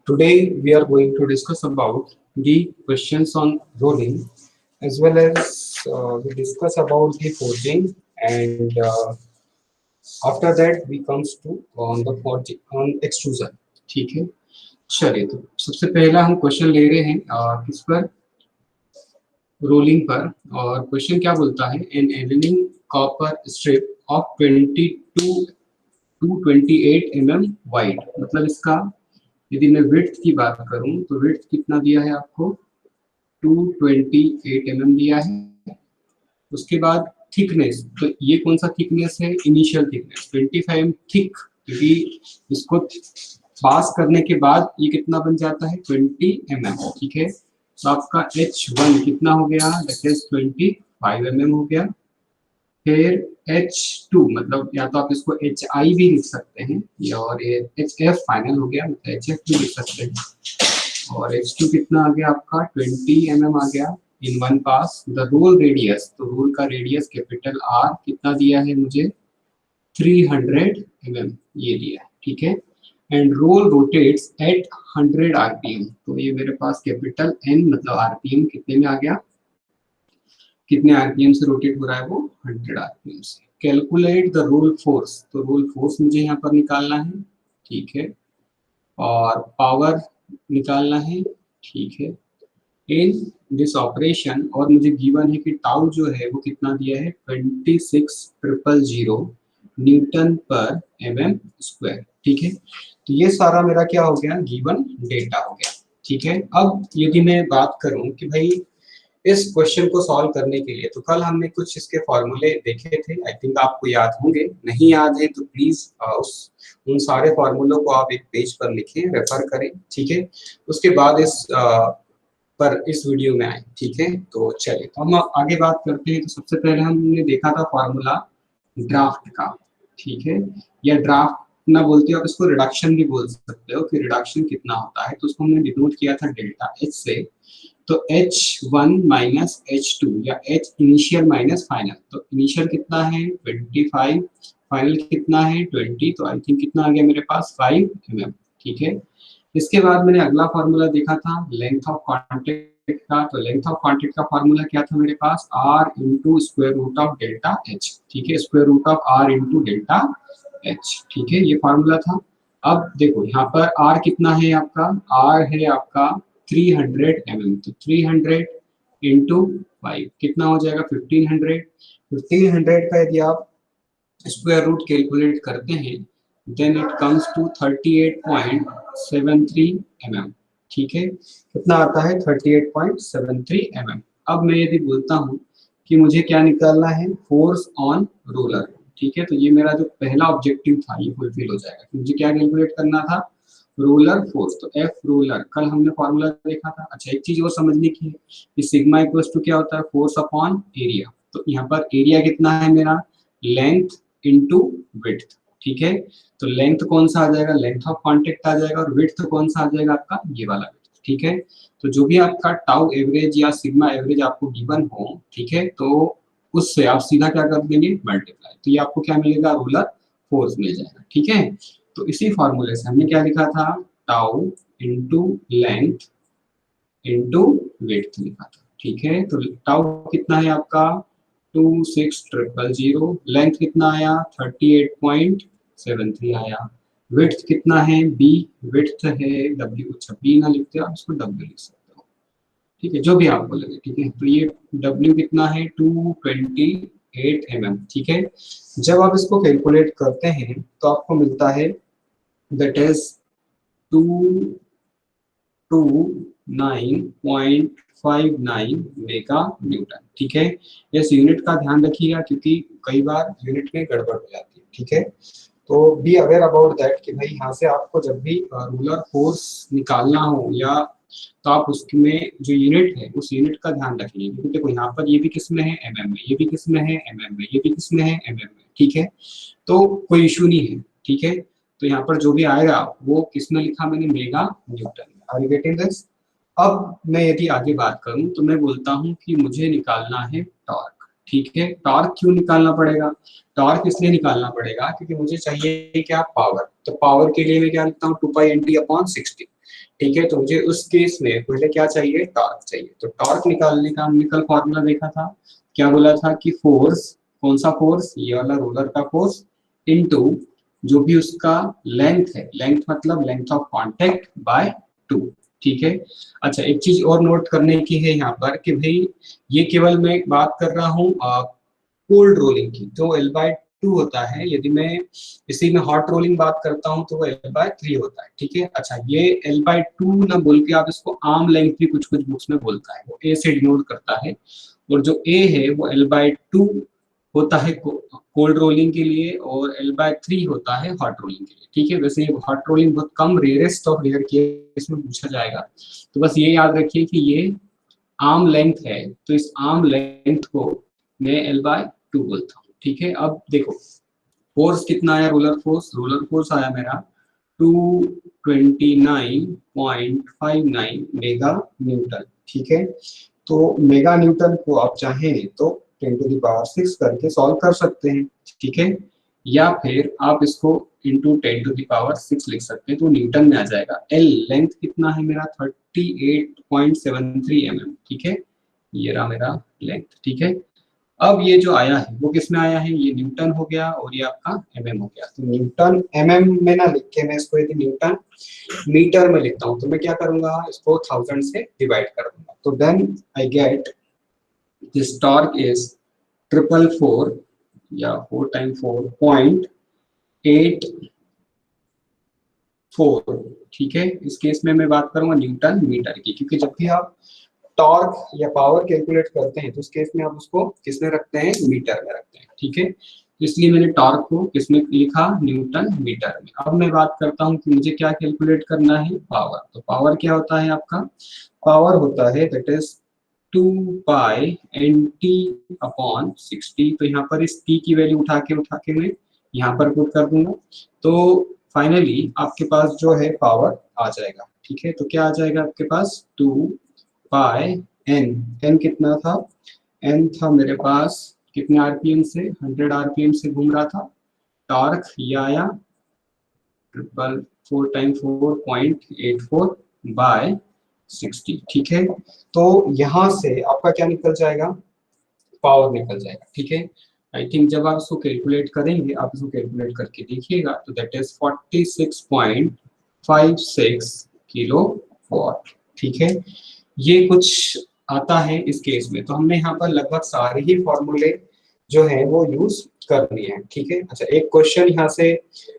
Today we are going to discuss about the questions on rolling as well as we discuss about the forging and after that we comes to on the forging on extrusion. ठीक है, चलिए तो सबसे पहला हम question ले रहे हैं किस पर, रोलिंग पर। और क्वेश्चन क्या बोलता है, an evening copper strip of 22 two 28 mm wide. मतलब इसका यदि मैं विड्थ की बात करूं तो विड्थ कितना दिया है आपको, 228 mm दिया है। उसके बाद थिकनेस, तो ये कौन सा थिकनेस है, इनिशियल थिकनेस 25 mm थिक, क्योंकि इसको पास करने के बाद ये कितना बन जाता है 20 mm। ठीक है, तो आपका H1 कितना हो गया, दैट इज 25 mm हो गया। फिर H2 मतलब या तो आप इसको HI भी लिख सकते हैं और ये HF फाइनल हो गया, मतलब HF भी लिख सकते हैं। और H2 कितना आ गया आपका 20 mm आ गया in one pass. The roll radius, तो रोल का रेडियस कैपिटल R कितना दिया है मुझे 300 mm ये दिया है। ठीक है, and roll rotates at 100 RPM। तो ये मेरे पास कैपिटल N मतलब RPM कितने में आ गया, कितने आरपीएम से रोटेट हो रहा है वो 100 आरपीएम से। कैलकुलेट द रोल फोर्स, तो रोल फोर्स मुझे यहाँ पर निकालना है। ठीक है, और पावर निकालना है। ठीक है, इन दिस ऑपरेशन, और मुझे गिवन है कि टाउ जो है वो कितना दिया है 26,000 न्यूटन पर mm स्क्वायर। ठीक है, तो ये सारा मेरा क्या हो गया, गिवन डेटा हो गया। ठीक है, अब यदि मैं बात करूं कि भाई इस क्वेश्चन को सॉल्व करने के लिए, तो कल हमने कुछ इसके फॉर्मूले देखे थे, आई थिंक आपको याद होंगे। नहीं याद है तो प्लीज उन सारे फॉर्मूलों को आप एक पेज पर लिखें, रेफर करें। ठीक है, उसके बाद पर इस वीडियो में आए। ठीक है, तो चलिए तो हम आगे बात करते हैं। तो सबसे पहले हमने देखा था फॉर्मूला ड्राफ्ट का। ठीक है, या ड्राफ्ट ना बोलते हो आप, इसको रिडक्शन भी बोल सकते हो कि रिडक्शन कितना होता है। तो उसको हमने डिनोट किया था डेल्टा H से। तो H1 माइनस H2 या H इनिशियल माइनस फाइनल, तो इनिशियल कितना है 25, फाइनल कितना है 20, तो आई थिंक कितना आ गया मेरे पास 5 mm। ठीक है, इसके बाद मैंने अगला फार्मूला देखा था लेंथ ऑफ कॉन्टैक्ट का। तो लेंथ ऑफ कॉन्टैक्ट का फार्मूला क्या था मेरे पास, R into square root of delta H। ठीक है, square root of R into delta H। ठीक है, ये फार्मूला था। अब देखो यहाँ पर R कितना है आपका, R है आपका 300 mm। तो 300 इंटू 5 कितना हो जाएगा 1500। 1500 का यदि आप स्क्वायर रूट कैलकुलेट करते हैं then it comes to 38.73 mm। ठीक है, कितना आता है 38.73 mm। अब मैं यदि बोलता हूँ कि मुझे क्या निकालना है, फोर्स ऑन रोलर। ठीक है, तो ये मेरा जो पहला ऑब्जेक्टिव था ये फुलफिल हो जाएगा। मुझे क्या कैलकुलेट करना था, रोलर फोर्स। तो एफ रोलर, कल हमने फॉर्मूला देखा था। अच्छा, एक चीज और समझने की है कि सिग्मा इक्वल्स टू क्या होता है, फोर्स अपॉन एरिया। तो यहाँ पर एरिया कितना है मेरा, लेंथ इनटू विड्थ। ठीक है, तो लेंथ कौन सा आ जाएगा, लेंथ ऑफ कॉन्टैक्ट आ जाएगा, और विड्थ कौन सा आ जाएगा आपका, ये वाला विड्थ। ठीक है, तो जो भी आपका टाउ एवरेज या सिग्मा एवरेज आपको गिवन हो, ठीक है, तो उससे आप सीधा क्या कर देंगे, मल्टीप्लाई। तो ये आपको क्या मिलेगा, रोलर फोर्स मिल जाएगा। ठीक है, तो इसी फॉर्मूले से हमने क्या लिखा था, tau into length into width लिखा था। ठीक है, तो टाउ कितना है आपका 26,000, लेंथ कितना आया 38.73 आया, विड्थ कितना है बी, विड्थ है डब्ल्यू। अच्छा बी ना लिखते हो आप, इसको डब्ल्यू लिख सकते हो। ठीक है, जो भी आपको लगे। ठीक है, तो ये डब्ल्यू कितना है 228 mm। ठीक है, जब आप इसको कैलकुलेट करते हैं तो आपको मिलता है that is 229.59 मेगा न्यूटन। ठीक है, इस यूनिट का ध्यान रखिएगा क्योंकि कई बार यूनिट में गड़बड़ हो जाती है। ठीक है, तो बी अवेयर अबाउट दैट कि भाई यहाँ से आपको जब भी रूलर फोर्स निकालना हो या तो आप उसमें जो यूनिट है उस यूनिट का ध्यान रखिए। क्योंकि देखो यहाँ पर ये भी किसमें है mm में, ये भी किसमें है mm में, ये भी किसमें है mm में। ठीक है, तो कोई इशू नहीं है। ठीक है, तो यहाँ पर जो भी आएगा वो किसमें लिखा मैंने, मेगा न्यूटन में। Are you getting this? अब मैं यदि आगे बात करूं तो मैं बोलता हूं कि मुझे निकालना है टॉर्क। ठीक है, टॉर्क क्यों निकालना पड़ेगा, टॉर्क इसलिए निकालना पड़ेगा क्योंकि मुझे चाहिए क्या, पावर। तो पावर के लिए मैं क्या लिखता हूँ 2 पाई NT अपॉन 60। ठीक है। तो मुझे उस केस में पहले क्या चाहिए, टॉर्क चाहिए। तो टॉर्क निकालने का हमने कल फॉर्मूला देखा था, क्या बोला था कि फोर्स, कौन सा फोर्स, ये वाला रोलर का फोर्स इनटू जो भी उसका लेंथ है, लेंथ मतलब लेंथ ऑफ कांटेक्ट बाय 2। ठीक है। अच्छा, एक चीज और नोट करने की है यहाँ पर कि भाई ये केवल मैं बात कर रहा हूँ कोल्ड रोलिंग की, जो L/2 होता है। यदि मैं इसी में हॉट रोलिंग बात करता हूँ तो वो L/3 होता है। ठीक है। अच्छा, ये L/2 ना बोल के आप इसको आर्म लेंथ भी कुछ कुछ बुक्स में बोलता है, वो ए से डिनोट करता है। और जो ए है वो L/2 होता है कोल्ड रोलिंग के लिए, और L/3 होता है हॉट रोलिंग के लिए। ठीक है। वैसे हॉट रोलिंग बहुत कम, रेयरेस्ट ऑफ रेयर केस में पूछा जाएगा। तो बस ये याद रखिए कि ये आर्म लेंथ है, तो इस आर्म लेंथ को मैं L/2 बोलता हूँ। ठीक है। अब देखो फोर्स कितना आया, रोलर फोर्स आया मेरा 229.59 मेगा न्यूटन। ठीक है। तो मेगा न्यूटन को आप चाहें तो 10⁶ करके सॉल्व कर सकते हैं। ठीक है। या फिर आप इसको इंटू 10⁶ लिख सकते हैं, तो न्यूटन में आ जाएगा। एल लेंथ कितना है मेरा, 38.73 mm। ठीक है। ये रहा मेरा लेंथ। ठीक है। अब ये जो आया है वो किस में आया है, ये न्यूटन हो गया और ये आपका mm हो गया। तो न्यूटन mm में ना लिख के मैं इसको यदि न्यूटन मीटर में लिखता हूँ तो मैं क्या करूंगा, इसको 1000 से डिवाइड कर दूंगा। तो then I get this torque is 444 या 4 टाइम 4.84। ठीक है। इस केस में मैं बात करूंगा न्यूटन मीटर की, क्योंकि जब भी आप टॉर्क या पावर कैलकुलेट करते हैं तो उस केस में आप उसको किसमें रखते हैं, मीटर में रखते हैं। ठीक है। तो इसलिए मैंने टॉर्क को किसमें लिखा, न्यूटन मीटर में। अब मैं बात करता हूं कि मुझे क्या कैलकुलेट करना है, पावर। तो पावर क्या होता है आपका, पावर होता है दैट इज 2π/nt/60। तो यहाँ पर इस t की वैल्यू उठा के मैं यहाँ पर पुट कर दूंगा। तो फाइनली आपके पास जो है पावर आ जाएगा। ठीक है। तो क्या आ जाएगा आपके पास, 2π/n। n कितना था, n था मेरे पास कितने आरपीएम से, 100 आरपीएम से घूम रहा था। टॉर्क ये आया 4×4.84/60। ठीक है। तो यहाँ से आपका क्या निकल जाएगा, पावर निकल जाएगा। ठीक है। आई थिंक जब आप इसको कैलकुलेट करेंगे, आप इसको कैलकुलेट करके देखिएगा, तो दैट इज 46.56 किलो वॉट। ठीक है। ये कुछ आता है इस केस में। तो हमने यहाँ पर लगभग सारे ही फॉर्मूले जो है वो यूज कर लिए हैं। ठीक है। अच्छा, एक क्वेश्चन यहाँ से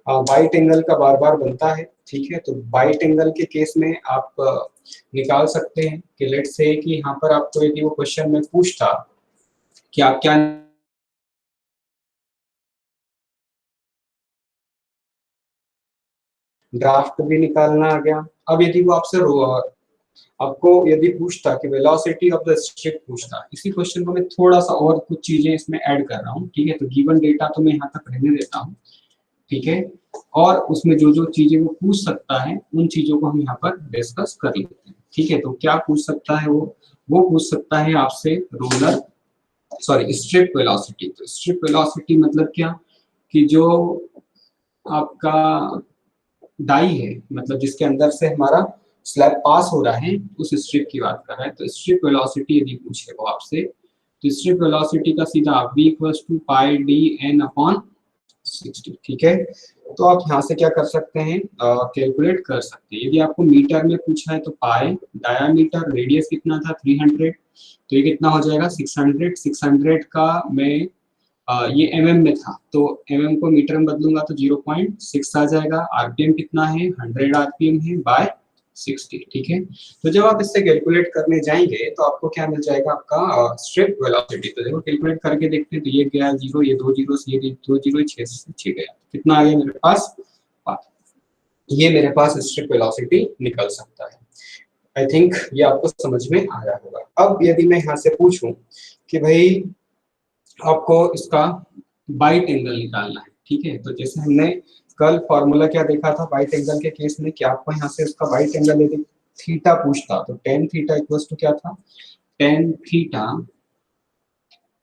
बाइट एंगल का बार बार बनता है। ठीक है। तो बाइट एंगल के केस में आप निकाल सकते हैं कि लेट से कि यहाँ पर आपको यदि वो क्वेश्चन में पूछता कि आप क्या ड्राफ्ट भी निकालना आ गया। अब यदि वो आपसे आपको यदि पूछता कि वेलोसिटी ऑफ द स्ट्रिप पूछता, इसी क्वेश्चन को मैं थोड़ा सा और कुछ चीजें इसमें ऐड कर रहा हूँ। ठीक है। तो गिवन डेटा तो मैं यहाँ तक रहने देता हूँ। ठीक है। और उसमें जो जो चीजें वो पूछ सकता है उन चीजों को हम यहाँ पर डिस्कस कर लेते हैं। ठीक है। तो क्या पूछ सकता है वो पूछ सकता है आपसे रोलर सॉरी स्ट्रिप वेलोसिटी। तो स्ट्रिप वेलोसिटी मतलब क्या, कि जो आपका डाई है, मतलब जिसके अंदर से हमारा स्लैब पास हो रहा है, उस स्ट्रिप की बात कर रहा है। तो स्ट्रिप वेलोसिटी यदि पूछे वो आपसे, तो स्ट्रिप वेलोसिटी का सीधा v इक्वल्स टू π/d/n/60। ठीक है। तो आप यहाँ से क्या कर सकते हैं, कैलकुलेट कर सकते हैं। यदि आपको मीटर में पूछा है तो पाई, डायामीटर, रेडियस कितना था 300, तो ये कितना हो जाएगा 600। 600 का मैं ये mm में था, तो mm को मीटर में बदलूंगा तो 0.6 आ जाएगा। आरपीएम कितना है, 100 आरपीएम है बाय 60। ठीक है। तो जब आप इससे कैलकुलेट करने जाएंगे तो आपको क्या मिल जाएगा, आपका स्ट्रिप वेलोसिटी। तो देखो कैलकुलेट करके देखते हैं, तो ये गया 0, ये 2 जीरो, ये 2 जीरो, 6 गया, कितना आ गया मेरे पास 5। ये मेरे पास स्ट्रिप वेलोसिटी निकल सकता है। आई थिंक ये आपको समझ में आया होगा। अब यदि मैं यहाँ से पूछूं कि भाई आपको इसका बाइट एंगल निकालना है। ठीक है। तो जैसे हमने कल फॉर्मूला क्या देखा था बाइट एंगल के केस में, कि आपको यहाँ से उसका बाइट एंगल यदि थीटा पूछता तो टेन थीटा इक्वल्स टू क्या था, टेन थीटा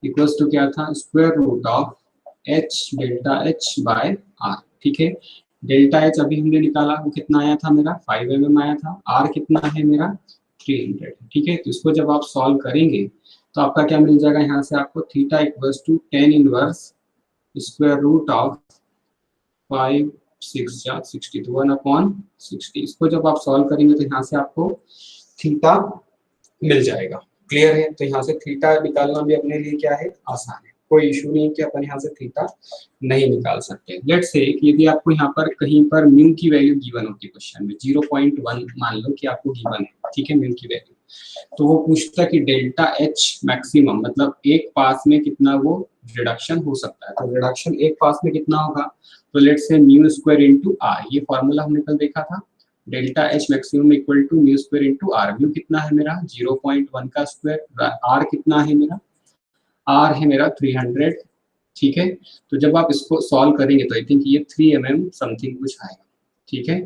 इक्वल्स टू क्या था, square root of h delta h by r। ठीक है। डेल्टा एच अभी हमने निकाला, वो कितना आया था मेरा 5 आया था। आर कितना है मेरा 300। ठीक है, तो इसको जब आप सॉल्व करेंगे तो आपका क्या मिल जाएगा, यहाँ से आपको theta equals to 10 inverse square root of 5 6 जा 60 तो 1/60। इसको जब आप सॉल्व करेंगे तो यहाँ से आपको थीटा मिल जाएगा। क्लियर है, तो यहाँ से थीटा निकालना भी अपने लिए क्या है, आसान है, कोई इशू नहीं कि अपन यहाँ से थीटा नहीं निकाल सकते। लेट्स से कि यदि आपको यहाँ पर कहीं पर म्यू की वैल्यू गिवन होती है क्वेश्चन में 0.1 मान लो कि आपको गिवन है, ठीक है, म्यू की वैल्यू, तो वो पूछता कि डेल्टा एच मैक्सिमम मतलब एक पास में कितना वो रिडक्शन हो सकता है। तो रिडक्शन एक पास में कितना होगा, तो let's say mu square into R, ये फॉर्मूला हमने कल देखा था, delta H maximum equal to mu square into R. Mu कितना है मेरा 0.1 का स्क्वायर, आर कितना है मेरा, आर है मेरा 300। ठीक है, तो जब आप इसको सॉल्व करेंगे तो आई थिंक ये 3 mm समथिंग कुछ आएगा। ठीक है,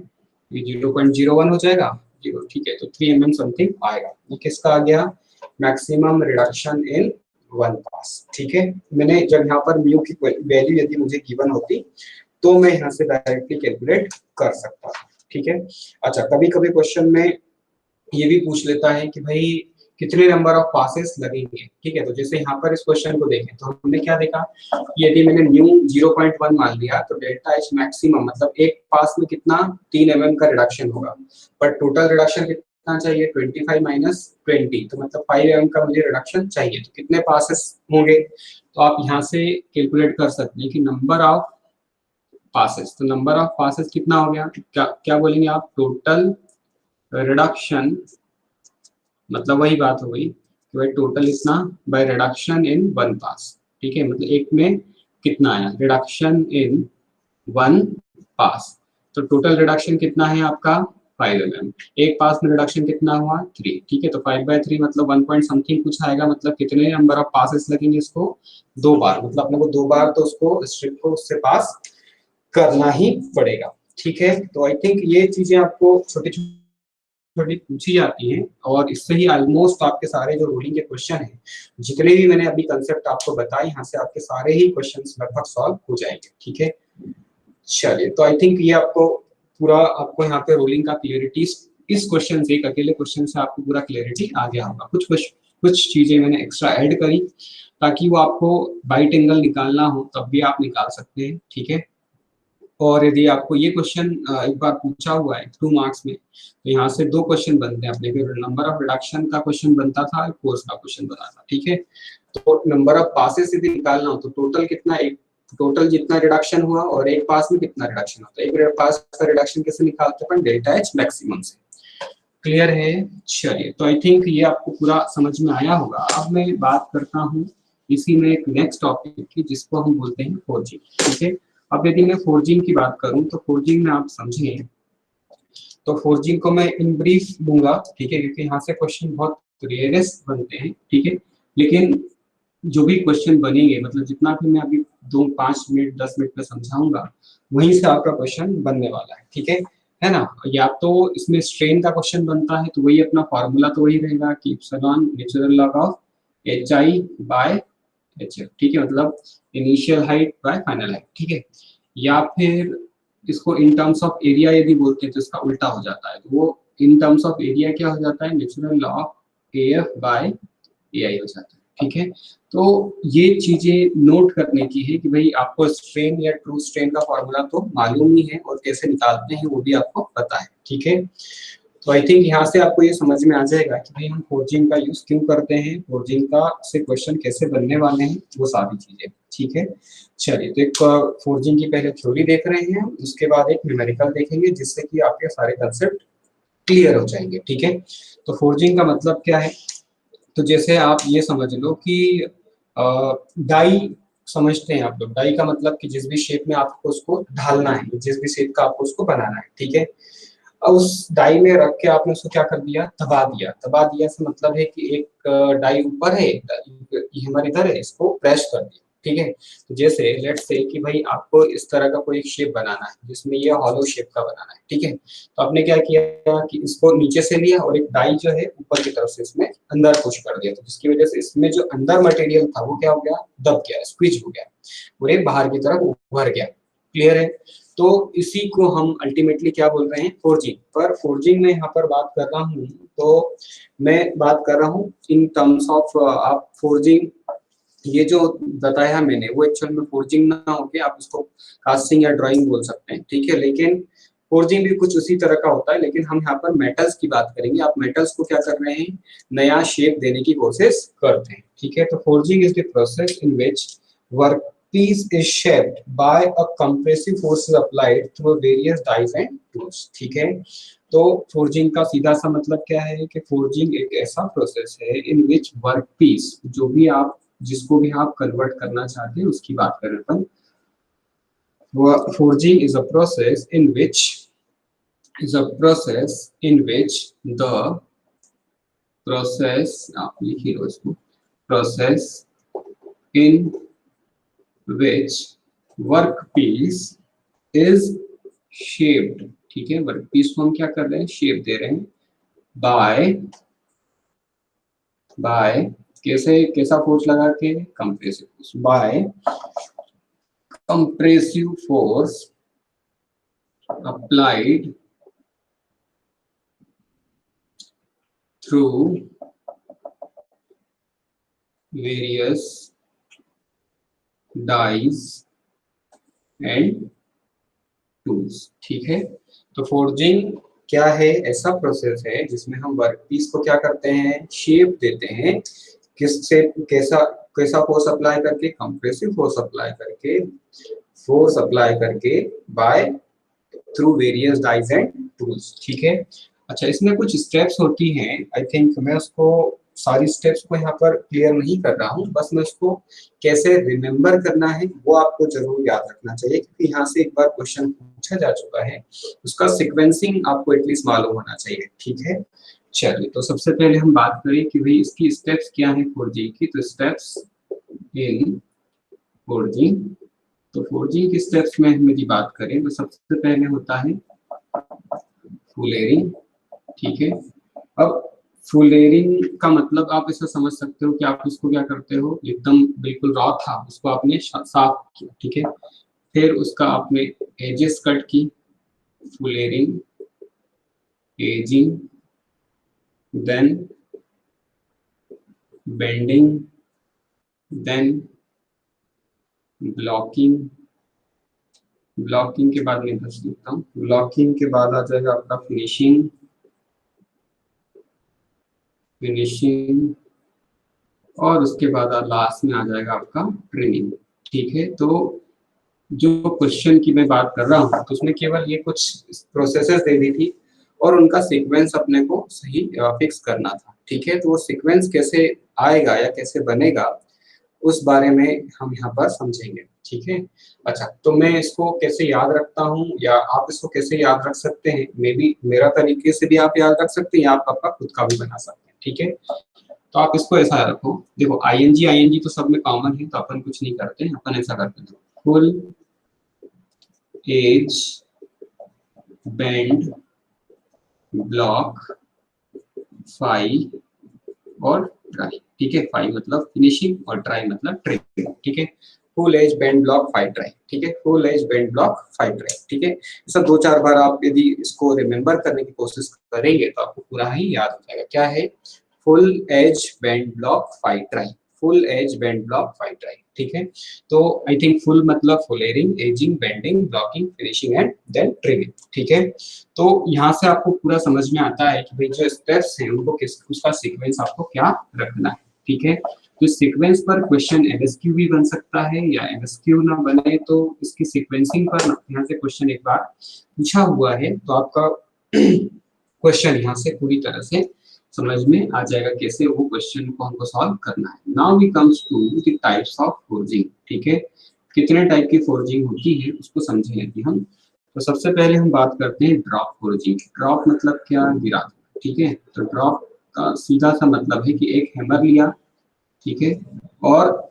ये 0.01 हो जाएगा, जीरो, ठीक है, तो 3 mm समथिंग आएगा। ये किसका आ गया, मैक्सिमम रिडक्शन इन वन पास। ठीक है, मैंने जब यहाँ पर म्यू की वैल्यू यदि मुझे गिवन होती तो मैं यहाँ से डायरेक्टली कैलकुलेट कर सकता हूँ। ठीक है, अच्छा, कभी कभी क्वेश्चन में ये भी पूछ लेता है कि भाई कितने नंबर ऑफ पासेस लगेंगे। ठीक है, तो जैसे यहाँ पर इस क्वेश्चन को देखें तो हमने क्या देखा कि यदि मैंने न्यू 0.1 मान लिया तो डेल्टा एच मैक्सिमम मतलब एक पास में कितना 3 mm का रिडक्शन होगा, पर टोटल रिडक्शन कितना चाहिए 25 माइनस 20, तो मतलब 5 mm का मुझे रिडक्शन चाहिए, तो कितने पासेस होंगे, तो आप यहाँ से कैलकुलेट कर सकते हैं कि नंबर ऑफ पासेस, तो नंबर ऑफ पासेस कितना हो गया, क्या क्या बोलेंगे आप, टोटल रिडक्शन, मतलब वही बात हो गई कि भाई टोटल इतना बाय रिडक्शन इन वन पास। ठीक है, मतलब एक में कितना आया रिडक्शन इन वन पास, तो टोटल रिडक्शन कितना है आपका 5 mm, एक पास में रिडक्शन कितना हुआ 3। ठीक है, तो 5/3 मतलब 1 पॉइंट समथिंग कुछ आएगा, मतलब कितने नंबर ऑफ पासेस लगेंगे इसको, 2 बार, मतलब अपने को 2 बार तो उसको स्ट्रिप को उससे पास करना ही पड़ेगा। ठीक है, तो आई थिंक ये चीजें आपको छोटी छोटी पूछी जाती हैं और इससे ही ऑलमोस्ट आपके सारे जो रूलिंग के क्वेश्चन हैं, जितने भी मैंने अभी कंसेप्ट आपको बताए, यहाँ से आपके सारे ही क्वेश्चंस लगभग सॉल्व हो जाएंगे। ठीक है, चलिए, तो आई थिंक ये आपको पूरा आपको यहाँ पे रूलिंग का क्लियरिटी इस क्वेश्चन से, एक अकेले क्वेश्चन से आपको पूरा क्लियरिटी आ गया होगा। कुछ कुछ कुछ चीजें मैंने एक्स्ट्रा ऐड करी ताकि वो आपको बाइट एंगल निकालना हो तब भी आप निकाल सकते हैं। ठीक है, और यदि आपको ये क्वेश्चन एक बार पूछा हुआ है 2 मार्क्स में, तो यहाँ से 2 क्वेश्चन बनते हैं अपने, नंबर ऑफ रिडक्शन का क्वेश्चन बनता था, फोर्स का क्वेश्चन बना था। ठीक है, तो नंबर ऑफ पासेस यदि निकालना हो तो टोटल कितना, एक टोटल जितना रिडक्शन हुआ और एक पास में कितना रिडक्शन होता है, एक पास का रिडक्शन कैसे निकालते हैं अपन, डेल्टा एच मैक्सिमम से। क्लियर है, चलिए, तो आई थिंक ये आपको पूरा समझ में आया होगा। अब मैं बात करता हूँ इसी में एक नेक्स्ट टॉपिक की जिसको हम बोलते हैं फोर्जिंग। ठीक है, अब यदि मैं फोर्जिंग की बात करूं तो फोर्जिंग में आप समझिए, तो फोर्जिंग को मैं इन ब्रीफ दूंगा। ठीक है, क्योंकि यहाँ से क्वेश्चन बहुत रेयरेस्ट बनते हैं। ठीक है, लेकिन जो भी क्वेश्चन बनेंगे, मतलब जितना भी मैं अभी 2 5 मिनट 10 मिनट में समझाऊंगा वहीं से आपका क्वेश्चन बनने वाला है। ठीक है ना, या तो इसमें स्ट्रेन का क्वेश्चन बनता है तो वही अपना फॉर्मूला तो वही रहेगा कि epsilon natural log of H I by H F. ठीक है, मतलब initial height bye final height. ठीक है, या फिर इसको इन टर्म्स ऑफ एरिया यदि बोलते हैं तो इसका उल्टा हो जाता है, तो वो इन टर्म्स ऑफ एरिया क्या हो जाता है, natural law of A F by A I हो जाता है। ठीक है, तो ये चीजें नोट करने की है कि भाई आपको स्ट्रेन या ट्रू स्ट्रेन का फॉर्मूला तो मालूम ही है और कैसे निकालते हैं वो भी आपको पता है। ठीक है, तो आई थिंक यहाँ से आपको ये समझ में आ जाएगा कि भाई हम फोर्जिंग का यूज क्यों करते हैं, फोर्जिंग का से क्वेश्चन कैसे बनने वाले हैं, वो सारी चीजें। ठीक है, चलिए, तो एक फोर्जिंग की पहले थ्योरी देख रहे हैं, उसके बाद एक न्यूमेरिकल देखेंगे जिससे कि आपके सारे कंसेप्ट क्लियर हो जाएंगे। ठीक है, तो फोर्जिंग का मतलब क्या है, तो जैसे आप ये समझ लो कि डाई समझते हैं आप लोग, डाई का मतलब कि जिस भी शेप में आपको उसको ढालना है, जिस भी शेप का आपको उसको बनाना है। ठीक है, अब उस डाई में रख के आपने उसको क्या कर दिया, दबा दिया। दबा दिया से मतलब है कि एक डाई ऊपर है, ये हमारे इधर है, इसको प्रेस कर दिया। ठीक है, तो जैसे लेट्स से कि भाई आपको इस तरह का कोई एक शेप बनाना है जिसमें ये हॉलो शेप का बनाना है। ठीक है, तो आपने क्या किया कि इसको नीचे से लिया और एक डाई जो है ऊपर की तरफ से इसमें अंदर पुश कर दिया, तो जिसकी वजह से इसमें जो अंदर मटेरियल था वो क्या हो गया, दब गया, स्क्वीज हो गया और ये बाहर की तरफ उभर गया। क्लियर है। तो इसी को हम अल्टीमेटली क्या बोल रहे हैं, फोर्जिंग। पर फोर्जिंग में यहाँ पर बात कर रहा हूँ तो मैं बात कर रहा हूँ इन टर्म्स ऑफ आप फोर्जिंग, ये जो बताया मैंने वो एक्चुअल में फोर्जिंग ना होके आप उसको कास्टिंग या ड्राइंग बोल सकते हैं, ठीक है। लेकिन फोर्जिंग भी कुछ उसी तरह का होता है, लेकिन हम यहाँ पर मेटल्स की बात करेंगे। आप मेटल्स को क्या कर रहे हैं, नया शेप देने की कोशिश करते हैं, ठीक है। तो forging is the process in which work piece is shaped by a compressive force applied through various dies and tools, ठीक है। तो फोर्जिंग का सीधा सा मतलब क्या है कि फोर्जिंग एक ऐसा प्रोसेस है इन विच वर्क पीस, जो भी आप जिसको भी आप कन्वर्ट करना चाहते हैं उसकी बात करें अपन। Forging is a process in which the process, आप लिखिए इसको, process in which workpiece is shaped, ठीक है। वर्कपीस को हम क्या कर रहे हैं, शेप दे रहे हैं बाय कैसे, कैसा फोर्स लगा के, compressive force, by compressive force applied through various dies and tools, ठीक है। तो फोर्जिंग क्या है, ऐसा प्रोसेस है जिसमें हम वर्कपीस को क्या करते हैं, शेप देते हैं। किससे, कैसा कैसा फोर्स अप्लाई करके, कंप्रेसिव फोर्स अप्लाई करके, by through various dies and tools, ठीक है। अच्छा, इसमें कुछ स्टेप्स होती हैं, आई थिंक मैं उसको सारी स्टेप्स को यहाँ पर क्लियर नहीं कर रहा हूँ, बस मैं उसको कैसे रिमेम्बर करना है वो आपको जरूर याद रखना चाहिए, क्योंकि यहाँ से एक बार क्वेश्चन पूछा जा चुका है, उसका सिक्वेंसिंग आपको एटलीस्ट मालूम होना चाहिए, ठीक है। चलिए, तो सबसे पहले हम बात करें कि भाई इसकी स्टेप्स क्या है फोर्जिंग की। तो स्टेप्स इन फोर्जिंग, तो फोर्जिंग की स्टेप्स में हम यदि बात करें तो सबसे पहले होता है फुलेरिंग, ठीक है। अब फुलेरिंग का मतलब आप ऐसा समझ सकते हो कि आप इसको क्या करते हो, एकदम बिल्कुल रॉ था उसको आपने साफ किया, ठीक है। फिर उसका आपने एजेस कट की, fullering, edging, then bending, then blocking. Blocking के बाद मैं बस लिखता हूँ, ब्लॉकिंग के बाद आ जाएगा आपका फिनिशिंग, और उसके बाद लास्ट में आ जाएगा आपका ट्रिमिंग, ठीक है। तो जो क्वेश्चन की मैं बात कर रहा हूँ तो उसमें केवल ये कुछ प्रोसेसेस दे दी थी और उनका सीक्वेंस अपने को सही फिक्स करना था, ठीक है। तो वो सीक्वेंस कैसे आएगा या कैसे बनेगा उस बारे में हम यहाँ पर समझेंगे, ठीक है। अच्छा, तो मैं इसको कैसे याद रखता हूँ या आप इसको कैसे याद रख सकते हैं, मे बी मेरा तरीके से भी आप याद रख सकते हैं या आप आपका खुद का भी बना सकते हैं, ठीक है। तो आप इसको ऐसा रखो, देखो आईएनजी तो सब में कॉमन है, तो अपन कुछ नहीं करते हैं, अपन ऐसा करते हैं, फुल एज बेंड ब्लॉक फाई और ट्राई, ठीक है। फाई मतलब फिनिशिंग और ट्राई मतलब ट्रिमिंग, ठीक है। Full edge bend block phi try, ठीक है। Full edge bend block phi try, ठीक है। ऐसा 2-4 बार आप यदि इसको रिमेम्बर करने की कोशिश करेंगे तो आपको पूरा ही याद हो जाएगा। क्या है, full edge bend block phi tri, full edge bend block phi try, ठीक है। तो आई थिंक फुल मतलब fullering, edging, bending, blocking, finishing and then trimming, ठीक है। तो यहाँ से आपको पूरा समझ में आता है कि भाई जो स्टेप्स हैं उनको किस, उसका सीक्वेंस आपको क्या रखना है, ठीक है। तो सीक्वेंस पर क्वेश्चन एमएसक्यू भी बन सकता है या एमएसक्यू ना बने तो इसकी सीक्वेंसिंग पर यहाँ से क्वेश्चन एक बार पूछा हुआ है तो आपका क्वेश्चन यहाँ से पूरी तरह से समझ में आ जाएगा कैसे वो क्वेश्चन को हमको सॉल्व करना है। Now we comes to the types of forging, ठीक है। कितने टाइप की फोर्जिंग होती है उसको समझेंगे कि हम। तो सबसे पहले हम बात करते हैं ड्रॉप फोर्जिंग। ड्रॉप मतलब क्या, गिरा, ठीक है। तो ड्रॉप का सीधा सा मतलब है कि एक हैमर लिया, ठीक है, और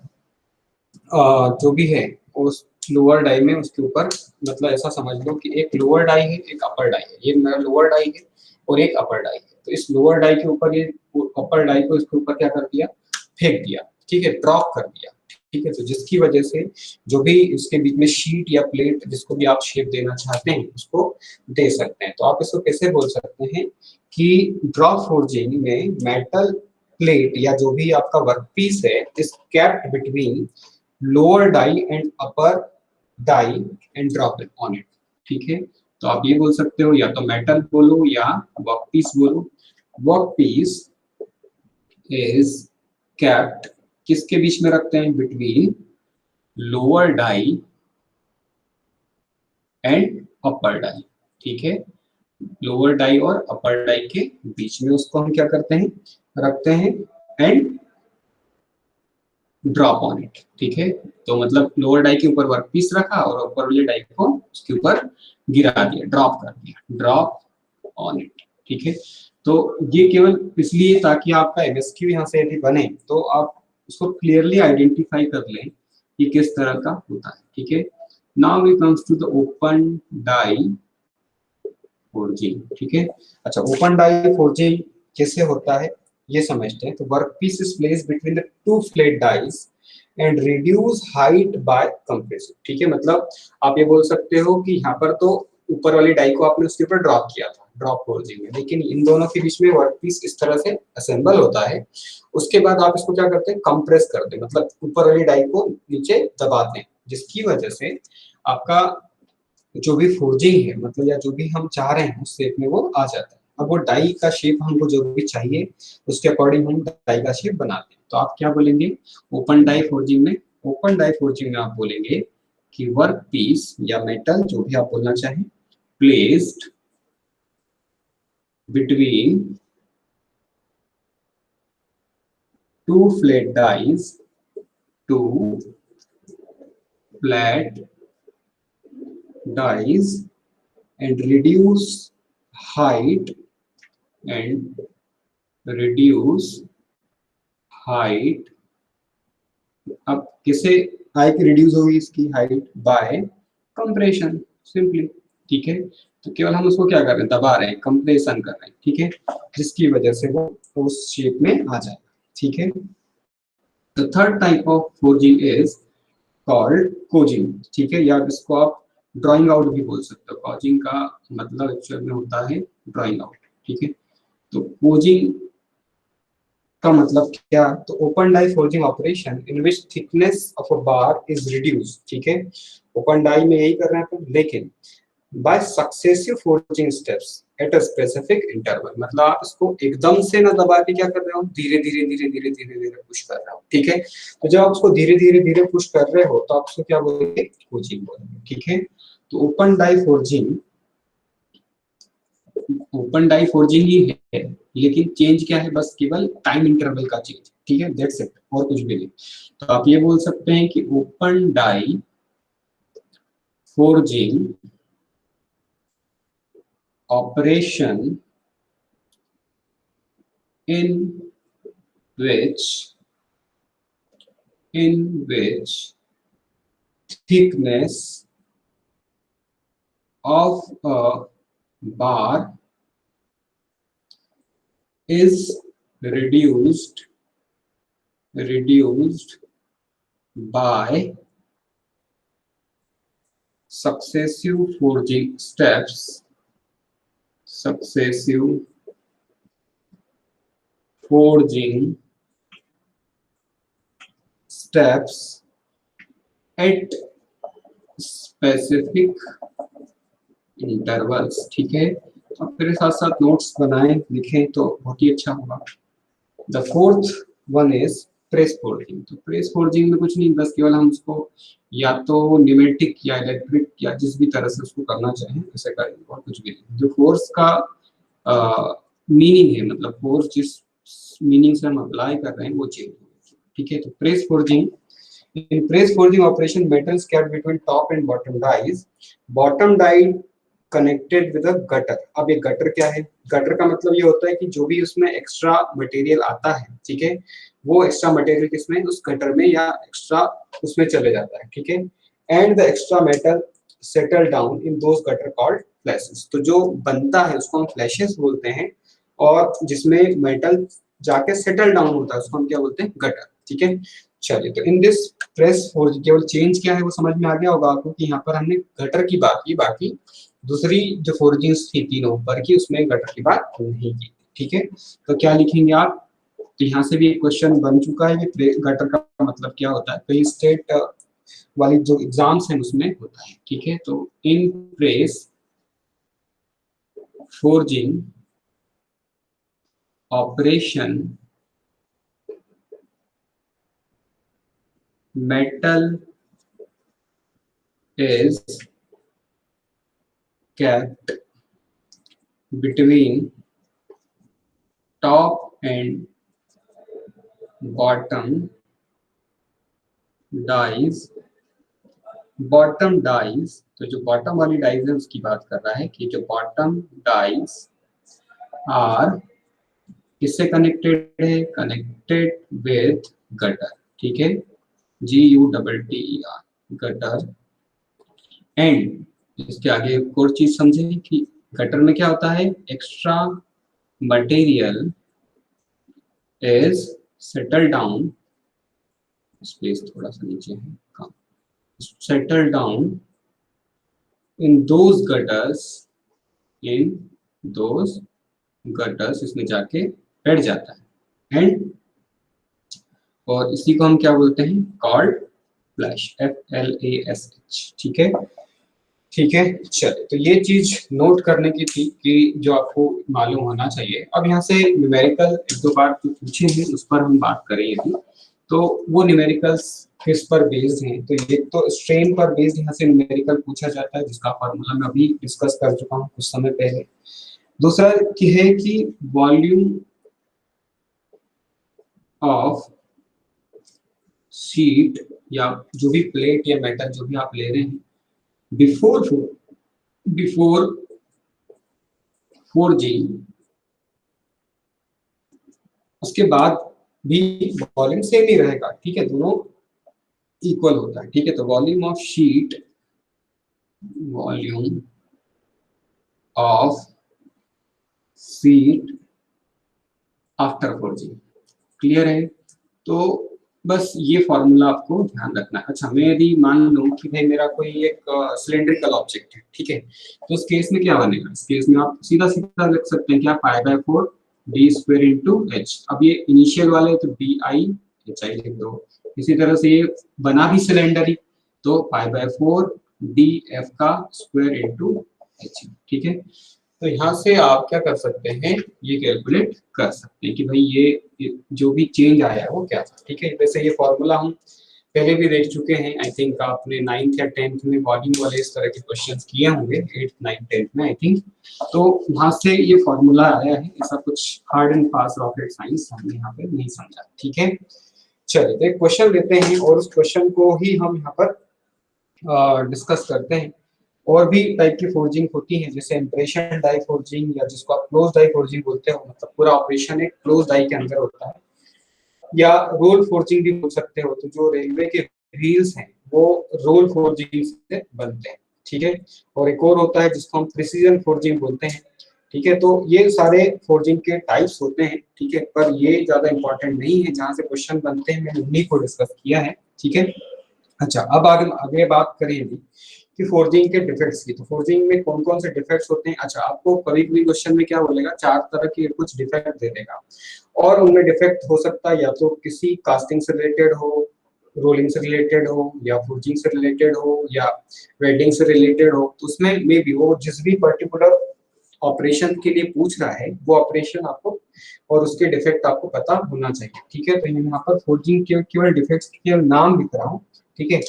जो भी है उस लोअर डाई में उसके ऊपर, मतलब ऐसा समझ लो कि एक लोअर डाई है एक अपर डाई है, ये मेरा लोअर डाई है और एक अपर डाई है। तो इस लोअर डाई के ऊपर ये अपर डाई को इसके ऊपर क्या कर दिया, फेंक दिया, ठीक है, ड्रॉप कर दिया, ठीक है। तो जिसकी वजह से जो भी इसके बीच में शीट या प्लेट जिसको भी आप शेप देना चाहते हैं उसको दे सकते हैं। तो आप इसको कैसे बोल सकते हैं कि ड्रॉप फोर्जिंग में मेटल प्लेट या जो भी आपका वर्क पीस है is kept between lower die and upper die and drop it on it. ठीक है, तो आप ये बोल सकते हो या तो मेटल बोलो या वर्क पीस बोलो। वर्क पीस इज केप्ट किसके बीच में रखते हैं, between lower die and upper die. ठीक है, लोअर डाई और अपर डाई के बीच में उसको हम क्या करते हैं, रखते हैं एंड ड्रॉप ऑन इट। ठीक है, तो मतलब लोअर डाई के ऊपर वर्क पीस रखा और ऊपर वाले डाई को उसके ऊपर गिरा दिया, ड्रॉप कर दिया, ड्रॉप ऑन इट। ठीक है, तो ये केवल इसलिए ताकि आपका एमएसक्यू यहाँ से यदि बने तो आप उसको क्लियरली आइडेंटिफाई कर लें कि किस तरह का होता है। ठीक है, now we comes to the open die forging. ठीक है, अच्छा ओपन डाई फोर्जिंग कैसे होता है ये समझते हैं। तो work piece is placed between the two flat dies and reduce height by compression. ठीक है, मतलब आप ये बोल सकते हो कि यहाँ पर तो ऊपर वाली डाई को आपने उसके ऊपर ड्रॉप किया था ड्रॉप फोर्जिंग में, लेकिन इन दोनों के बीच में वर्क पीस इस तरह से असेंबल होता है। उसके बाद आप इसको क्या करते हैं, कंप्रेस करते हैं, मतलब ऊपर वाली डाई को नीचे दबाते हैं, जिसकी वजह से आपका जो भी फोर्जिंग है मतलब या जो भी हम चाह रहे हैं उस शेप में वो आ जाता है। अब वो डाई का शेप हमको जो भी चाहिए उसके अकॉर्डिंग हम डाई का शेप बनाते हैं। तो आप क्या बोलेंगे ओपन डाई फोर्जिंग में, ओपन डाई फोर्जिंग में आप बोलेंगे कि वर्क पीस या मेटल जो भी आप बोलना चाहें placed between two flat dies, two flat dies and reduce height and reduce height। अब किसे हाइट रिड्यूस होगी इसकी हाइट, बाय कंप्रेशन सिंपली। ठीक है, तो केवल हम उसको क्या कर रहे हैं, दबा रहे हैं, कंप्रेशन कर रहे हैं। ठीक है, जिसकी वजह से वो उस शेप में आ जाएगा। ठीक है, the third type of forging is called causing. ठीक है, या इसको आप ड्राइंग आउट भी बोल सकते हो। कोजिंग का मतलब एक्चुअल में होता है ड्राइंग आउट। ठीक है, तो कोजिंग का मतलब क्या, तो open die forging operation in which thickness of a bar is reduce. ठीक है, ओपन डाई में यही कर रहे हैं, लेकिन by successive forging steps at a specific interval. मतलब आप इसको एकदम से ना दबा के क्या कर रहे हो, धीरे धीरे धीरे धीरे धीरे धीरे पुश कर रहे हो। ठीक है, तो जब आप उसको धीरे धीरे धीरे पुश कर रहे हो तो आप उसको क्या बोलेंगे, कोजिंग बोलेंगे। ठीक है, तो open die forging, open die forging ही है, लेकिन चेंज क्या है, बस केवल टाइम इंटरवल का चेंज। ठीक है, दैट्स इट, और कुछ भी नहीं। तो आप ये बोल सकते हैं कि open die forging operation in which thickness of a bar is reduced by successive forging steps, successive forging steps at specific intervals। ठीक है, अब मेरे साथ साथ नोट्स बनाएं लिखें तो बहुत ही अच्छा होगा। The fourth one is press forging. तो प्रेस फोर्जिंग में कुछ नहीं, बस केवल हम उसको या तो न्यूमेटिक या इलेक्ट्रिक या जिस भी तरह से उसको करना चाहें ऐसे करेंगे, और कुछ भी नहीं। जो फोर्स का मीनिंग है, मतलब फोर्स जिस मीनिंग से हम अप्लाई कर रहे हैं वो चेंज होगी। ठीक है, तो press forging, in press forging operation metals kept between top and bottom dies, bottom die connected with a gutter। अब ये गटर क्या है, गटर का मतलब ये होता है कि जो भी उसमें एक्स्ट्रा मटेरियल आता है, ठीक है, वो एक्स्ट्रा मटेरियल किसमें, उस गटर में या एक्स्ट्रा उसमें चले जाता है। ठीक है, and the extra metal settle down in those gutter called flashes. तो जो बनता है उसको हम फ्लैशेस बोलते हैं, और जिसमें मेटल जाके सेटल डाउन होता है उसको हम क्या बोलते हैं, गटर। ठीक है, चलिए, तो इन दिस प्रेस फोर्जिंग केवल चेंज क्या है वो समझ में आ गया होगा आपको कि यहाँ पर हमने गटर की बात की, बाकी दूसरी जो फोर्जिंग्स थी तीनों ऊपर की उसमें गटर की बात नहीं की। ठीक है, तो क्या लिखेंगे आप? तो यहाँ से भी एक क्वेश्चन बन चुका है कि गटर का मतलब क्या होता है, कई स्टेट वाली जो एग्जाम्स हैं उसमें होता है। ठीक है, तो in press forging operation metal is kept between top and bottom dies। Bottom dies, तो जो बॉटम वाली डाइज है उसकी बात कर रहा है कि जो बॉटम डाइज आर किससे कनेक्टेड है? Connected with gutter. ठीक है, GUTTER, गटर। एंड इसके आगे एक और चीज समझें कि गटर में क्या होता है? Extra material is settle down, space थोड़ा सा नीचे है, कम, settle down in those gutters, in those gutters, इसमें जाके बैठ जाता है। एंड और इसी को हम क्या बोलते हैं? Called flash, FLASH। ठीक है, ठीक है, चलिए, तो ये चीज नोट करने की थी कि जो आपको मालूम होना चाहिए। अब यहाँ से न्यूमेरिकल एक दो बार जो पूछे हैं उस पर हम बात करें यदि, तो वो न्यूमेरिकल्स किस पर बेस्ड हैं? तो ये तो स्ट्रेन पर बेस्ड यहाँ से न्यूमेरिकल पूछा जाता है, जिसका फॉर्मूला मैं अभी डिस्कस कर चुका हूँ कुछ समय पहले। दूसरा की है कि वॉल्यूम ऑफ शीट या जो भी प्लेट या मेटल जो भी आप ले रहे हैं बिफोर बिफोर फोर्जिंग, उसके बाद भी वॉल्यूम सेम ही रहेगा। ठीक है, दोनों इक्वल होता है। ठीक है, तो volume of sheet, volume of sheet after forging. Clear है? तो बस ये फॉर्मूला आपको ध्यान रखना है। अच्छा, मैं यदि मान लूं कि भाई मेरा कोई एक सिलेंड्रिकल ऑब्जेक्ट है, ठीक है, तो उस केस में क्या बनेगा? इस केस में आप सीधा सीधा लिख सकते हैं क्या? π/4 d स्क्वायर इंटू एच। अब ये इनिशियल वाले तो DI/HI लिख दो। इसी तरह से ये बना भी सिलेंडर ही, तो π/4 dF का स्क्वायर इंटू एच। ठीक है, तो यहाँ से आप क्या कर सकते हैं? ये कैलकुलेट कर सकते हैं कि भाई ये जो भी चेंज आया है वो क्या था। ठीक है, वैसे ये फॉर्मूला हम पहले भी देख चुके हैं। आई थिंक आपने 9th या 10th में वॉल्यूम वाले इस तरह के क्वेश्चंस किए होंगे, 8th 9th 10th में आई थिंक। तो वहां से ये फॉर्मूला आया है, ऐसा कुछ hard and fast rocket science हमने यहाँ पे नहीं समझा। ठीक है, चलिए, तो एक क्वेश्चन लेते हैं और उस क्वेश्चन को ही हम यहाँ पर डिस्कस करते हैं। और भी टाइप की फोर्जिंग होती है, जैसे इम्प्रेशन डाई फोर्जिंग या जिसको आप क्लोज डाई फोर्जिंग बोलते हो, मतलब पूरा ऑपरेशन एक क्लोज डाई के अंदर होता है, या रोल फोर्जिंग भी बोल सकते हो। तो जो रेलवे के व्हील्स हैं वो रोल फोर्जिंग से बनते हैं। ठीक है, और एक और होता है जिसको हम प्रिसीजन फोर्जिंग बोलते हैं। ठीक है, तो ये सारे फोर्जिंग के टाइप्स होते हैं। ठीक है, पर ये ज्यादा इंपॉर्टेंट नहीं है, जहां से क्वेश्चन बनते हैं मैंने उन्हीं को डिस्कस किया है। ठीक है, अच्छा, अब आगे आगे बात करें यदि कि फोर्जिंग के डिफेक्ट्स की, तो फोर्जिंग में कौन कौन से डिफेक्ट्स होते हैं? अच्छा, आपको कभी कभी क्वेश्चन में क्या बोलेगा? 4 तरह के कुछ डिफेक्ट दे देगा, और उनमें डिफेक्ट हो सकता है या तो किसी कास्टिंग से रिलेटेड हो, रोलिंग से रिलेटेड हो, या फोर्जिंग से रिलेटेड हो, या वेल्डिंग से रिलेटेड हो। तो उसमें मे भी वो जिस भी पर्टिकुलर ऑपरेशन के लिए पूछ रहा है वो ऑपरेशन आपको और उसके डिफेक्ट आपको पता होना चाहिए। ठीक है, तो यहाँ पर फोर्जिंग के केवल डिफेक्ट्स के केवल नाम लिख रहा हूँ। ठीक है,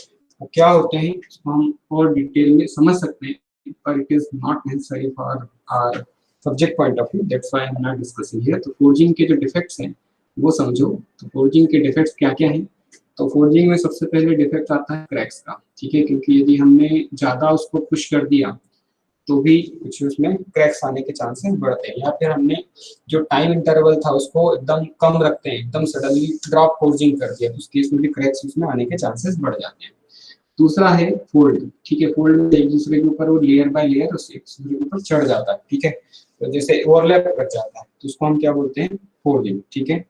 वो क्या होते हैं इसको हम और डिटेल में समझ सकते हैं, पर it is not necessary for our subject point of view, that's why I am not discussing here. तो फोर्जिंग के जो डिफेक्ट्स हैं वो समझो। तो फोर्जिंग के डिफेक्ट्स क्या क्या हैं? तो फोर्जिंग में सबसे पहले डिफेक्ट आता है क्रैक्स का। ठीक है, क्योंकि यदि हमने ज्यादा उसको पुश कर दिया तो भी कुछ उसमें क्रैक्स आने के चांसेस बढ़ते हैं, या फिर हमने जो टाइम इंटरवल था उसको एकदम कम रखते हैं, एकदम सडनली ड्रॉप फोर्जिंग कर दिया, तो उस केस में भी क्रैक्स उसमें आने के चांसेस बढ़ जाते हैं। दूसरा है फोल्ड। ठीक है, फोल्ड एक दूसरे के ऊपर वो लेयर बाय लेयर एक दूसरे के ऊपर चढ़ जाता है। ठीक है, तो जैसे ओवरलैप कर जाता है, तो उसको हम क्या बोलते हैं? फोल्डिंग। ठीक है,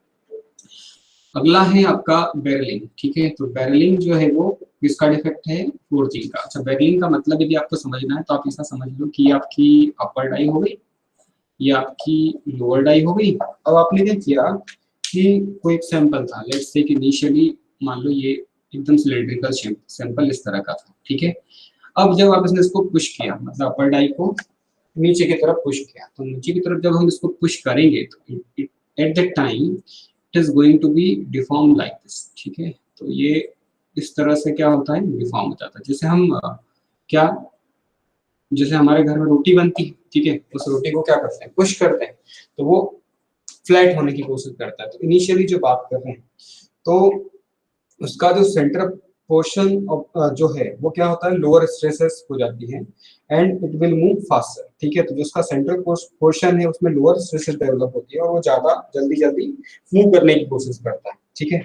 अगला है आपका बैरलिंग। ठीक है, तो बैरलिंग जो है वो किसका डिफेक्ट है? फोर्जिंग का। अच्छा, बैरलिंग का मतलब यदि आपको समझना है तो आप ऐसा समझ लो कि आपकी अपर डाई हो गई, ये आपकी लोअर डाई हो गई। अब आपने क्या किया कि कोई एक सैंपल था, लेट्स से कि इनिशियली मान लो ये एकदम सिलेंड्रिकल सैंपल इस तरह का था। ठीक है, अब जब आपने इसको पुश किया, मतलब अपर डाई को नीचे की तरफ पुश किया, तो नीचे की तरफ जब हम इसको पुश करेंगे तो at that time it is going to be deform like this. ठीक है, तो ये इस तरह से क्या होता है, डिफॉर्म हो जाता है। जैसे हम क्या, जैसे हमारे घर में रोटी बनती है, ठीक है, उस रोटी को क्या करते हैं, पुश करते हैं, तो वो फ्लैट होने की कोशिश करता है। तो इनिशियली जो बात कर रहे हैं, तो उसका जो सेंटर पोर्शन जो है वो क्या होता है, लोअर स्ट्रेसेस हो जाती है and it will move faster. ठीक है, तो जो उसका सेंट्रल पोर्शन है उसमें लोअर स्ट्रेसेस डेवलप होती है और वो ज्यादा जल्दी जल्दी मूव करने की कोशिश करता है। ठीक है,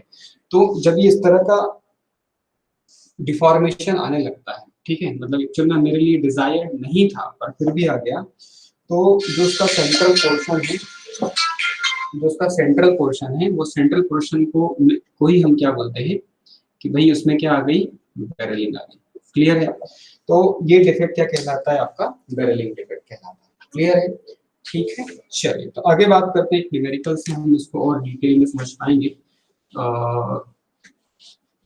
तो जब ये इस तरह का डिफॉर्मेशन आने लगता है, ठीक है, मतलब एक्चुअल में मेरे लिए डिजायर्ड नहीं था पर फिर भी आ गया, तो जो उसका सेंट्रल पोर्शन है, जो उसका सेंट्रल पोर्शन है, वो सेंट्रल पोर्शन को ही हम क्या बोलते हैं कि भाई उसमें क्या आ गई, बैरलिंग आ गई। क्लियर है? तो ये डिफेक्ट क्या कहलाता है, आपका बैरलिंग डिफेक्ट कहलाता है। क्लियर है? ठीक है, चलिए तो आगे बात करते हैं न्यूमेरिकल से, हम इसको और डिटेल में समझ पाएंगे। और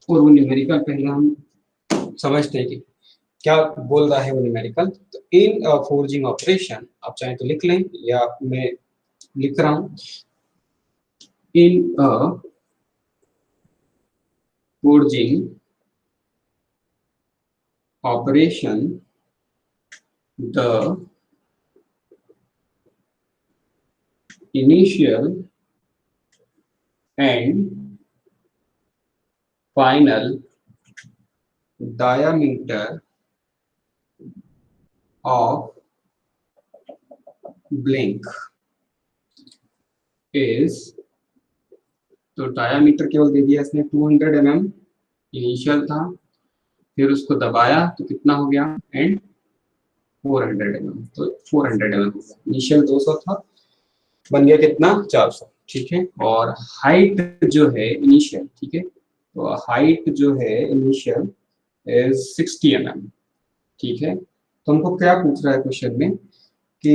वो न्यूमेरिकल पहले हम समझते हैं कि क्या बोल रहा है वो न्यूमेरिकल। तो इन फोर्जिंग ऑपरेशन, आप चाहें तो लिख लें या मैं लिख रहा हूं, इन forging operation, the initial and final diameter of blink is, तो डायामीटर केवल दे दिया इसने 200 mm, इनिशियल था, फिर उसको दबाया तो कितना हो गया, एंड 400 mm, तो 400 mm हो गया। इनिशियल 200 था, बन गया कितना, 400। ठीक है, और हाइट जो है इनिशियल, ठीक है, तो हाइट जो है इनिशियल इज 60 mm। ठीक है, तो हमको क्या पूछ रहा है क्वेश्चन में कि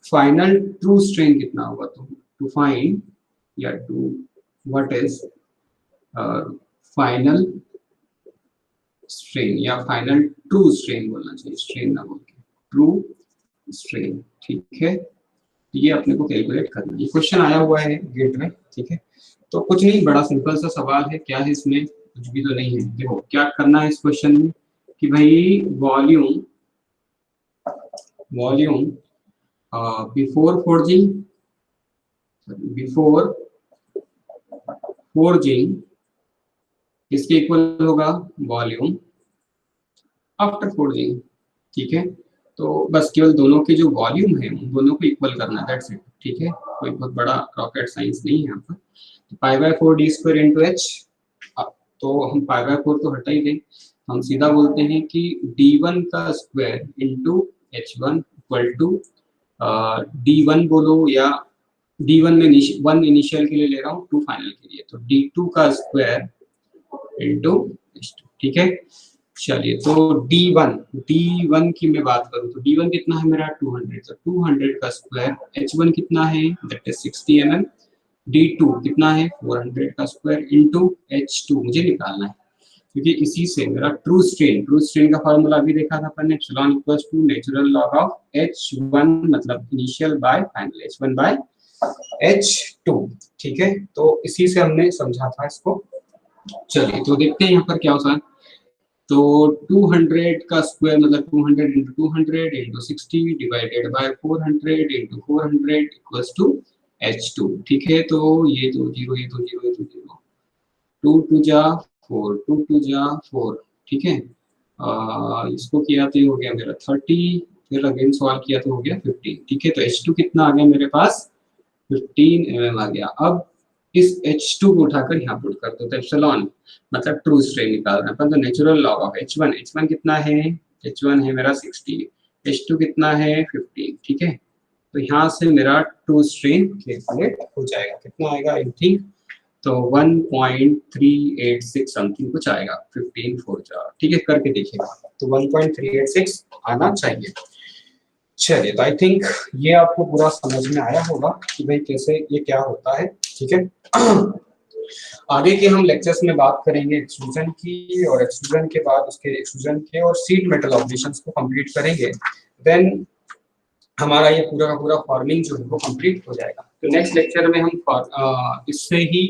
फाइनल ट्रू स्ट्रेन कितना होगा, तो टू फाइंड या to what is final strain, या फाइनल ट्रू स्ट्रेन बोलना चाहिए, स्ट्रेन ना बोल के ट्रू स्ट्रेन। ठीक है, ये अपने को कैलकुलेट करना है। ये क्वेश्चन आया हुआ है गेट में। ठीक है, तो कुछ नहीं, बड़ा सिंपल सा सवाल है, क्या है इसमें, कुछ भी तो नहीं है। देखो क्या करना है इस क्वेश्चन में कि भाई volume, volume before forging, before forging इसके इक्वल होगा वॉल्यूम आफ्टर फोर्जिंग। ठीक है, तो बस केवल दोनों के जो वॉल्यूम है उन दोनों को इक्वल करना है, दैट्स इट। ठीक है, कोई बहुत बड़ा रॉकेट साइंस नहीं है यहाँ पर। तो pi by 4 D square into H, तो हम पाई बाय 4 तो हटा ही दें, हम सीधा बोलते हैं कि d1 का square into h1 equal to d1 बोलो, या d1 में 1 इनिशियल के लिए ले रहा हूँ, 2 फाइनल के लिए, तो d2 का स्क्वायर इंटू h2। ठीक है, चलिए तो D1 की मैं बात करूं तो D1 कितना है मेरा 200, तो 200 का स्क्वायर, H1 कितना है दैट इज 60 mm, D2 कितना है 400 का स्क्वायर इंटू H2 मुझे निकालना है, क्योंकि इसी से मेरा ट्रू स्ट्रेन का फॉर्मूला भी देखा था अपन ने, epsilon equals to natural log of H1 मतलब initial bye final, H1 bye H2। ठीक है, तो इसी से हमने समझा था इसको। चलिए तो देखते हैं यहाँ पर क्या होता है। तो 200 का स्क्वायर मतलब 200 into 200 into 60 divided by 400 into 400 equals to H2। ठीक है, तो ये दो जीरो, ये दो जीरो, ये दो जीरो, 2 टू जा 4, 2 टू जा 4। ठीक है, इसको किया तो ये हो गया मेरा 30, फिर अगेन सॉल्व किया तो हो गया 15। ठीक है, तो H2 कितना आ गया मेरे पास, 15 mm आ गया। अब इस H2 को उठाकर यहाँ पुट कर दो, तो एप्सिलॉन मतलब ट्रू स्ट्रेन निकाल रहे हैं अपन, तो नेचुरल लॉग ऑफ H1 कितना है, H1 है मेरा 60, H2 कितना है 15। ठीक है, तो यहाँ से मेरा ट्रू स्ट्रेन कैलकुलेट हो जाएगा, कितना आएगा, आई थिंक तो 1.386 समथिंग कुछ आएगा, 15 4 4, ठीक है, करके देखिएगा। तो 1.386 आना चाहिए। चलिए, तो आई थिंक ये आपको पूरा समझ में आया होगा कि भाई कैसे ये क्या होता है, ठीक है। आगे के हम लेक्चर्स में बात करेंगे एक्सट्रूजन की, और एक्सट्रूजन के बाद उसके एक्सट्रूजन के और शीट मेटल ऑपरेशंस को कंप्लीट करेंगे। देन हमारा ये पूरा का पूरा फॉर्मिंग जो है वो कंप्लीट हो जाएगा। तो नेक्स्ट लेक्चर में हम इससे ही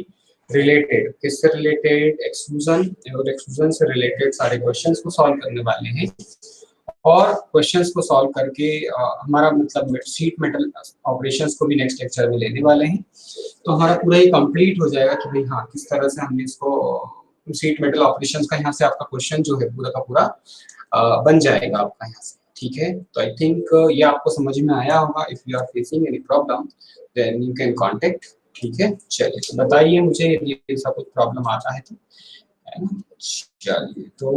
रिलेटेड, किससे रिलेटेड, एक्सट्रूजन और एक्सट्रूजन से रिलेटेड सारे क्वेश्चंस को सॉल्व करने वाले हैं। और क्वेश्चंस को सॉल्व करके हमारा मतलब शीट मेटल ऑपरेशंस को भी नेक्स्ट लेक्चर में लेने वाले हैं। तो हमारा पूरा ये कंप्लीट हो जाएगा कि भाई हाँ, किस तरह से हमने इसको शीट मेटल ऑपरेशंस का यहाँ से आपका क्वेश्चन जो है पूरा का पूरा बन जाएगा आपका यहाँ से, ठीक है। तो आई थिंक ये आपको समझ में आया होगा। If you are facing any problem then you can contact, ठीक है। चलिए, तो बताइए मुझे यदि ऐसा कुछ प्रॉब्लम आता है तो, है ना। चलिए, तो